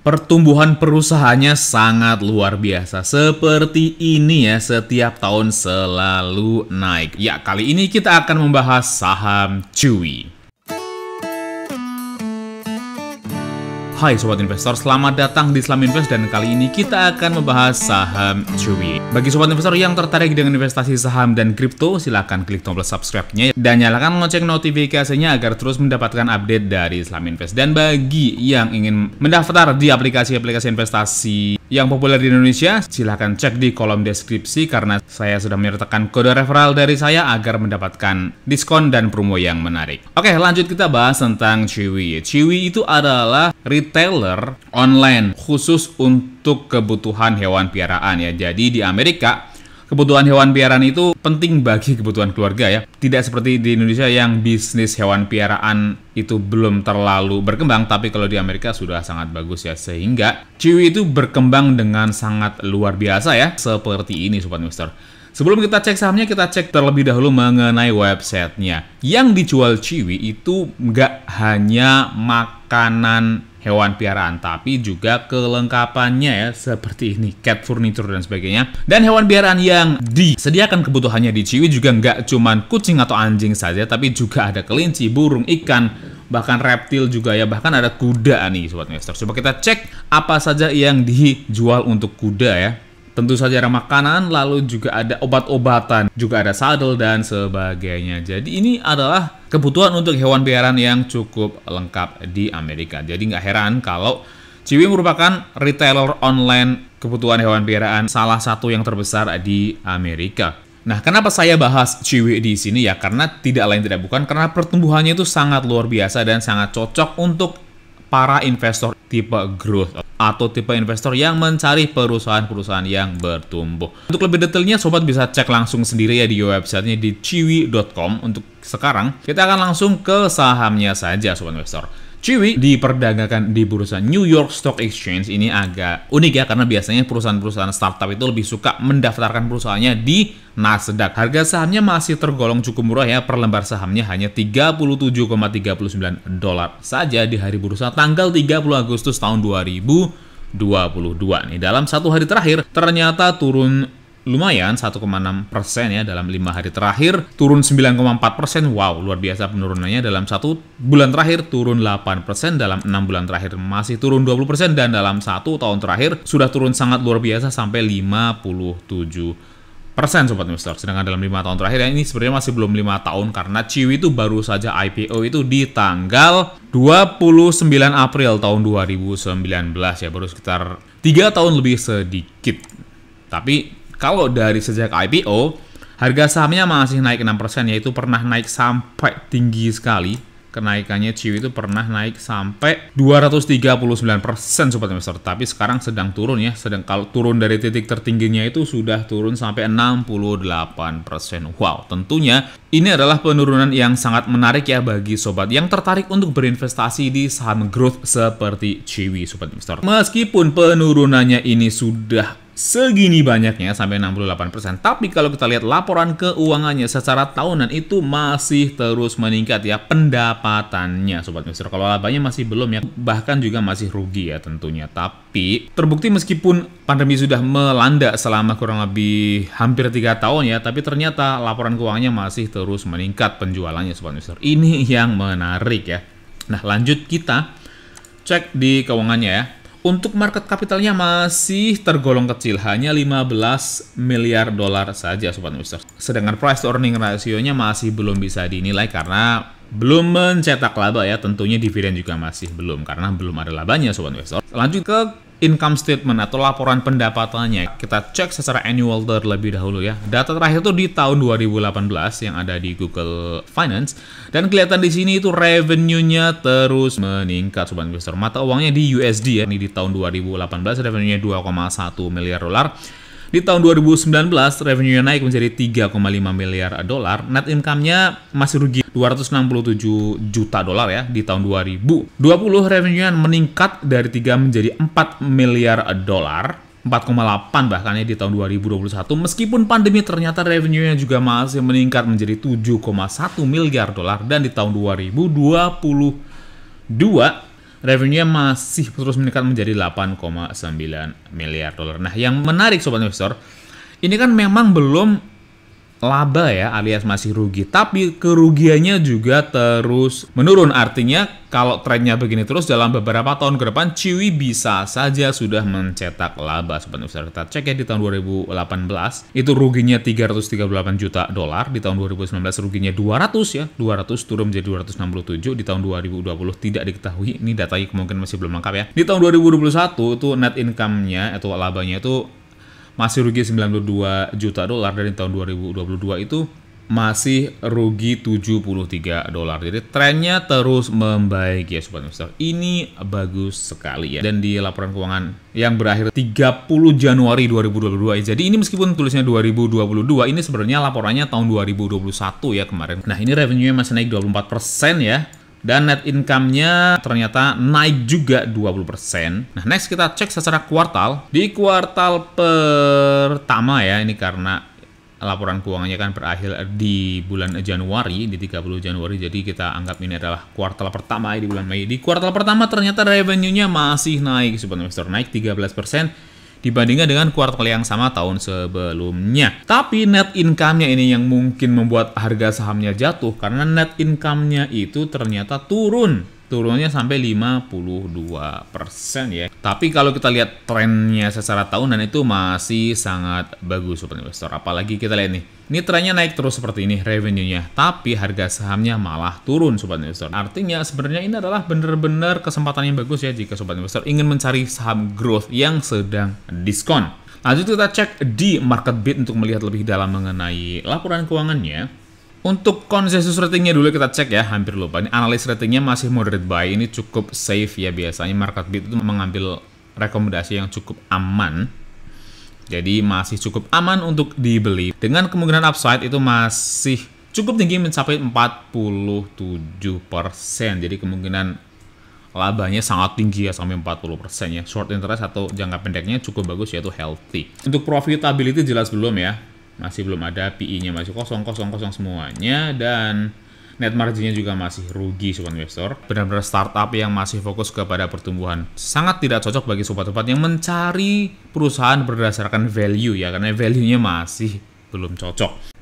pertumbuhan perusahaannya sangat luar biasa. Seperti ini ya, setiap tahun selalu naik. Ya, kali ini kita akan membahas saham Chewy. Hai Sobat Investor, selamat datang di Islam Invest dan kali ini kita akan membahas saham Chewy. Bagi Sobat Investor yang tertarik dengan investasi saham dan kripto, silahkan klik tombol subscribe-nya dan nyalakan lonceng notifikasinya agar terus mendapatkan update dari Islam Invest. Dan bagi yang ingin mendaftar di aplikasi-aplikasi investasi yang populer di Indonesia, silahkan cek di kolom deskripsi karena saya sudah menyertakan kode referral dari saya agar mendapatkan diskon dan promo yang menarik. Oke, lanjut kita bahas tentang Chewy. Chewy itu adalah retailer online khusus untuk kebutuhan hewan piaraan ya. Jadi di Amerika kebutuhan hewan piaraan itu penting bagi kebutuhan keluarga ya. Tidak seperti di Indonesia yang bisnis hewan piaraan itu belum terlalu berkembang, tapi kalau di Amerika sudah sangat bagus ya. Sehingga Chewy itu berkembang dengan sangat luar biasa ya. Seperti ini Sobat Investor. Sebelum kita cek sahamnya, kita cek terlebih dahulu mengenai websitenya. Yang dijual Chewy itu nggak hanya makanan hewan piaraan, tapi juga kelengkapannya ya, seperti ini, cat furniture dan sebagainya. Dan hewan piaraan yang disediakan kebutuhannya di Chewy juga nggak cuman kucing atau anjing saja, tapi juga ada kelinci, burung, ikan, bahkan reptil juga ya, bahkan ada kuda nih Sobat Investor. Coba kita cek apa saja yang dijual untuk kuda ya. Tentu saja ada makanan, lalu juga ada obat-obatan, juga ada saddle dan sebagainya. Jadi ini adalah kebutuhan untuk hewan piaraan yang cukup lengkap di Amerika. Jadi nggak heran kalau Chewy merupakan retailer online kebutuhan hewan piaraan salah satu yang terbesar di Amerika. Nah, kenapa saya bahas Chewy di sini ya? Karena tidak lain tidak bukan karena pertumbuhannya itu sangat luar biasa dan sangat cocok untuk para investor tipe growth atau tipe investor yang mencari perusahaan-perusahaan yang bertumbuh. Untuk lebih detailnya, Sobat bisa cek langsung sendiri ya di websitenya di chewy.com. Untuk sekarang, kita akan langsung ke sahamnya saja Sobat Investor. Chewy diperdagangkan di bursa New York Stock Exchange. Ini agak unik ya, karena biasanya perusahaan-perusahaan startup itu lebih suka mendaftarkan perusahaannya di Nasdaq. Harga sahamnya masih tergolong cukup murah ya, per lembar sahamnya hanya $37,39 saja di hari bursa tanggal 30 Agustus tahun 2022 nih. Dalam satu hari terakhir ternyata turun lumayan 1,6% ya dalam 5 hari terakhir, turun 9,4%. Wow, luar biasa penurunannya. Dalam satu bulan terakhir turun 8%, dalam 6 bulan terakhir masih turun 20%, dan dalam satu tahun terakhir sudah turun sangat luar biasa sampai 57% Sobat Investor. Sedangkan dalam 5 tahun terakhir ya, ini sebenarnya masih belum 5 tahun karena Chewy itu baru saja IPO itu di tanggal 29 April tahun 2019 ya, baru sekitar 3 tahun lebih sedikit. Tapi kalau dari sejak IPO, harga sahamnya masih naik 6%, yaitu pernah naik sampai tinggi sekali. Kenaikannya Chewy itu pernah naik sampai 239% Sobat Investor. Tapi sekarang sedang turun ya. Kalau turun dari titik tertingginya itu sudah turun sampai 68%. Wow, tentunya ini adalah penurunan yang sangat menarik ya bagi Sobat yang tertarik untuk berinvestasi di saham growth seperti Chewy Sobat Investor. Meskipun penurunannya ini sudah segini banyaknya sampai 68%, tapi kalau kita lihat laporan keuangannya secara tahunan itu masih terus meningkat ya pendapatannya Sobat Investor. Kalau labanya masih belum ya, bahkan juga masih rugi ya tentunya. Tapi terbukti meskipun pandemi sudah melanda selama kurang lebih hampir 3 tahun ya, tapi ternyata laporan keuangannya masih terus meningkat penjualannya Sobat Investor. Ini yang menarik ya. Nah, lanjut kita cek di keuangannya ya. Untuk market capitalnya masih tergolong kecil, hanya $15 miliar saja Sobat Investor. Sedangkan price to earning ratio-nya masih belum bisa dinilai karena belum mencetak laba ya. Tentunya dividen juga masih belum karena belum ada labanya Sobat Investor. Lanjut ke income statement atau laporan pendapatannya. Kita cek secara annual terlebih dahulu ya. Data terakhir itu di tahun 2018 yang ada di Google Finance, dan kelihatan di sini itu revenue-nya terus meningkat Sobat Investor. Mata uangnya di USD ya. Ini di tahun 2018 revenue-nya $2,1 miliar. Di tahun 2019 revenue-nya naik menjadi $3,5 miliar. Net income-nya masih rugi $267 juta ya. Di tahun 2020 revenue-nya meningkat dari 3 menjadi $4 miliar. 4,8 bahkan ya di tahun 2021. Meskipun pandemi ternyata revenue-nya juga masih meningkat menjadi $7,1 miliar, dan di tahun 2022 revenue-nya masih terus meningkat menjadi 8,9 miliar dolar. Nah, yang menarik sobat investor, ini kan memang belum laba ya, alias masih rugi, tapi kerugiannya juga terus menurun. Artinya kalau trennya begini terus dalam beberapa tahun ke depan, Chewy bisa saja sudah mencetak laba sobat investor. Kita cek ya, di tahun 2018 itu ruginya 338 juta dolar, di tahun 2019 ruginya 200 ya, 200 turun menjadi 267, di tahun 2020 tidak diketahui, ini datanya kemungkinan masih belum lengkap ya. Di tahun 2021 itu net income-nya atau labanya itu masih rugi 92 juta dolar, dan di tahun 2022 itu masih rugi 73 dolar. Jadi trennya terus membaik ya sobat investor. Ini bagus sekali ya. Dan di laporan keuangan yang berakhir 30 Januari 2022. Jadi ini meskipun tulisnya 2022, ini sebenarnya laporannya tahun 2021 ya kemarin. Nah, ini revenue-nya masih naik 24% ya. Dan net income-nya ternyata naik juga 20%. Nah, next kita cek secara kuartal. Di kuartal pertama ya, ini karena laporan keuangannya kan berakhir di bulan Januari, di 30 Januari. Jadi kita anggap ini adalah kuartal pertama di bulan Mei. Di kuartal pertama ternyata revenue-nya masih naik, sobat investor, naik 13% dibandingkan dengan kuartal yang sama tahun sebelumnya. Tapi net income-nya ini yang mungkin membuat harga sahamnya jatuh, karena net income-nya itu ternyata turunnya sampai 52% ya. Tapi kalau kita lihat trennya secara tahunan itu masih sangat bagus sobat investor. Apalagi kita lihat nih, ini trennya naik terus seperti ini revenue-nya, tapi harga sahamnya malah turun sobat investor. Artinya sebenarnya ini adalah benar-benar kesempatan yang bagus ya jika sobat investor ingin mencari saham growth yang sedang diskon. Lanjut kita cek di MarketBeat untuk melihat lebih dalam mengenai laporan keuangannya. Untuk konsensus ratingnya dulu kita cek ya, hampir lupa. Ini analis ratingnya masih moderate buy, ini cukup safe ya. Biasanya MarketBeat itu mengambil rekomendasi yang cukup aman. Jadi masih cukup aman untuk dibeli. Dengan kemungkinan upside itu masih cukup tinggi mencapai 47%. Jadi kemungkinan labanya sangat tinggi ya, sampai 40% ya. Short interest atau jangka pendeknya cukup bagus yaitu healthy. Untuk profitability jelas belum ya. Masih belum ada, PI-nya masih kosong semuanya, dan net margin-nya juga masih rugi sobat investor. Benar-benar startup yang masih fokus kepada pertumbuhan. Sangat tidak cocok bagi sobat-sobat yang mencari perusahaan berdasarkan value ya, karena value-nya masih belum cocok.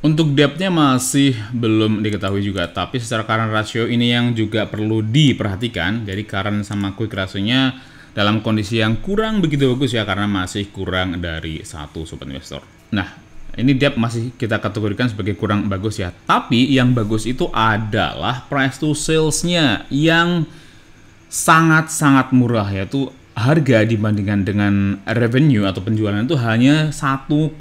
Untuk debt-nya masih belum diketahui juga, tapi secara current ratio ini yang juga perlu diperhatikan. Jadi current sama quick ratio-nya dalam kondisi yang kurang begitu bagus ya, karena masih kurang dari 1 sobat investor. Nah, ini debt masih kita kategorikan sebagai kurang bagus ya. Tapi yang bagus itu adalah price to sales-nya yang sangat-sangat murah, yaitu harga dibandingkan dengan revenue atau penjualan itu hanya 1,7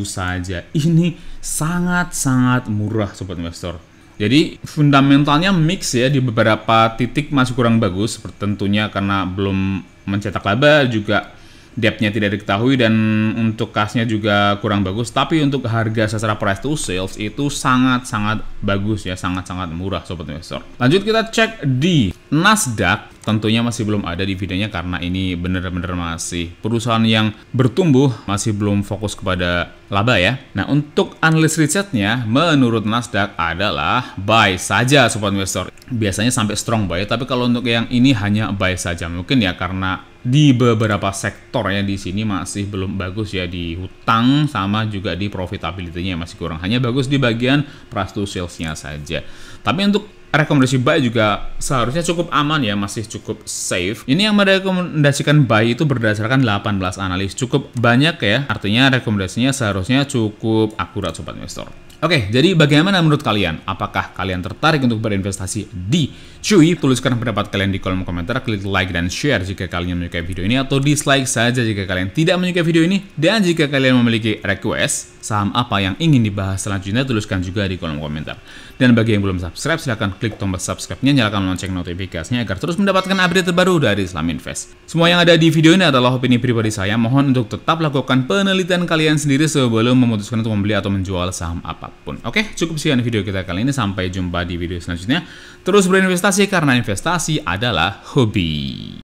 saja. Ini sangat-sangat murah sobat investor. Jadi fundamentalnya mix ya, di beberapa titik masih kurang bagus, tentunya karena belum mencetak laba, juga debt-nya tidak diketahui, dan untuk kas-nya juga kurang bagus. Tapi untuk harga secara price to sales itu sangat-sangat bagus ya, sangat-sangat murah sobat investor. Lanjut kita cek di Nasdaq. Tentunya masih belum ada di videonya karena ini benar-benar masih perusahaan yang bertumbuh, masih belum fokus kepada laba ya. Nah, untuk analis risetnya menurut Nasdaq adalah buy saja sobat investor. Biasanya sampai strong buy, tapi kalau untuk yang ini hanya buy saja. Mungkin ya karena di beberapa sektor ya di sini masih belum bagus ya, di hutang sama juga di profitability-nya masih kurang. Hanya bagus di bagian price to sales-nya saja. Tapi untuk rekomendasi buy juga seharusnya cukup aman ya, masih cukup safe. Ini yang merekomendasikan buy itu berdasarkan 18 analis, cukup banyak ya. Artinya rekomendasinya seharusnya cukup akurat sobat investor. Oke, jadi bagaimana menurut kalian? Apakah kalian tertarik untuk berinvestasi di Chewy? Tuliskan pendapat kalian di kolom komentar, klik like dan share jika kalian menyukai video ini, atau dislike saja jika kalian tidak menyukai video ini. Dan jika kalian memiliki request saham apa yang ingin dibahas selanjutnya, tuliskan juga di kolom komentar. Dan bagi yang belum subscribe, silahkan klik tombol subscribe-nya, nyalakan lonceng notifikasinya agar terus mendapatkan update terbaru dari Islam Invest. Semua yang ada di video ini adalah opini pribadi saya. Mohon untuk tetap lakukan penelitian kalian sendiri sebelum memutuskan untuk membeli atau menjual saham apapun. Oke, cukup sekian video kita kali ini. Sampai jumpa di video selanjutnya. Terus berinvestasi karena investasi adalah hobi.